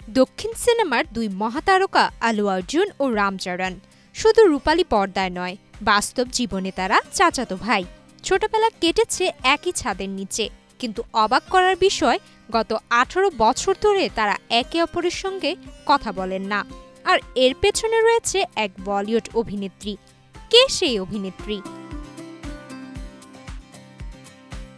দক্ষিণ সিনেমার দুই মহাতারকা আলু অর্জুন ও রামচরণ শুধু রূপালী পর্দায় নয়, বাস্তব জীবনে তারা চাচাতো ভাই। ছোটবেলা কেটেছে একই ছাদের নিচে, কিন্তু অবাক করার বিষয় গত 18 বছর ধরে তারা একে অপরের সঙ্গে কথা বলেন না। আর এর পেছনে রয়েছে এক বলিউড অভিনেত্রী। কে সেই অভিনেত্রী?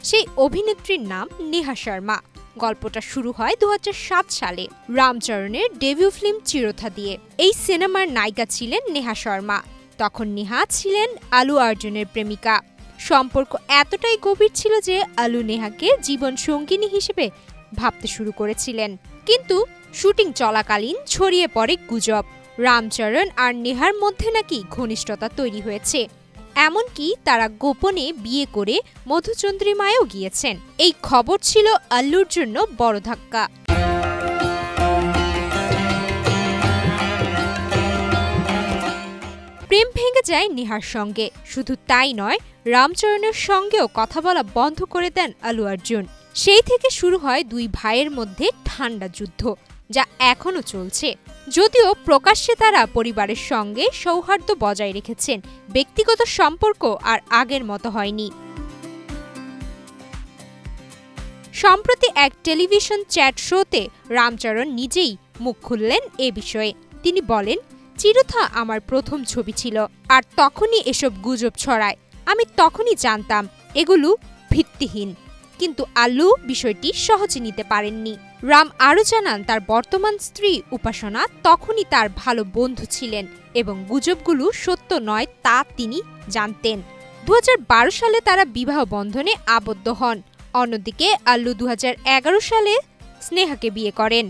সেই অভিনেত্রীর নাম নেহা শর্মা। গল্পটা শুরু হয় 2007 সালে রামচরণের ডেবিউ ফিল্ম চিরথা দিয়ে। এই সিনেমার নায়িকা ছিলেন নেহা শর্মা। তখন নেহা ছিলেন আলু অর্জুনের প্রেমিকা। সম্পর্ক এতটাই গভীর ছিল যে আলু নেহাকে জীবন সঙ্গিনী হিসেবে ভাবতে শুরু করেছিলেন। কিন্তু শুটিং চলাকালীন ছড়িয়ে পড়ে গুজব রামচরণ আর নেহার মধ্যে নাকি ঘনিষ্ঠতা তৈরি হয়েছে। এমনকি তারা গোপনে বিয়ে করে মধুচন্দ্রিমায়ও গিয়েছেন। এই খবর ছিল আল্লুর জন্য বড় ধাক্কা। প্রেম ভেঙে যায় নেহার সঙ্গে। শুধু তাই নয়, রামচরণের সঙ্গেও কথা বলা বন্ধ করে দেন আলু অর্জুন। সেই থেকে শুরু হয় দুই ভাইয়ের মধ্যে ঠান্ডা যুদ্ধ, যা এখনো চলছে। যদিও প্রকাশ্যে তারা পরিবারের সঙ্গে সৌহার্দ্য বজায় রেখেছেন, ব্যক্তিগত সম্পর্ক আর আগের মতো হয়নি। সম্প্রতি এক টেলিভিশন চ্যাট শোতে রামচরণ নিজেই মুখ খুললেন এ বিষয়ে। তিনি বলেন, চিরথা আমার প্রথম ছবি ছিল, আর তখনই এসব গুজব ছড়ায়। আমি তখনই জানতাম এগুলো ভিত্তিহীন। কিন্তু আল্লু বিষয়টি সহজে নিতে পারেননি। রাম আরও জানান, তার বর্তমান স্ত্রী উপাসনা তখনই তার ভালো বন্ধু ছিলেন এবং গুজবগুলো সত্য নয় তা তিনি জানতেন। 2012 সালে তারা বিবাহ বন্ধনে আবদ্ধ হন। অন্যদিকে আল্লু 2011 সালে স্নেহাকে বিয়ে করেন।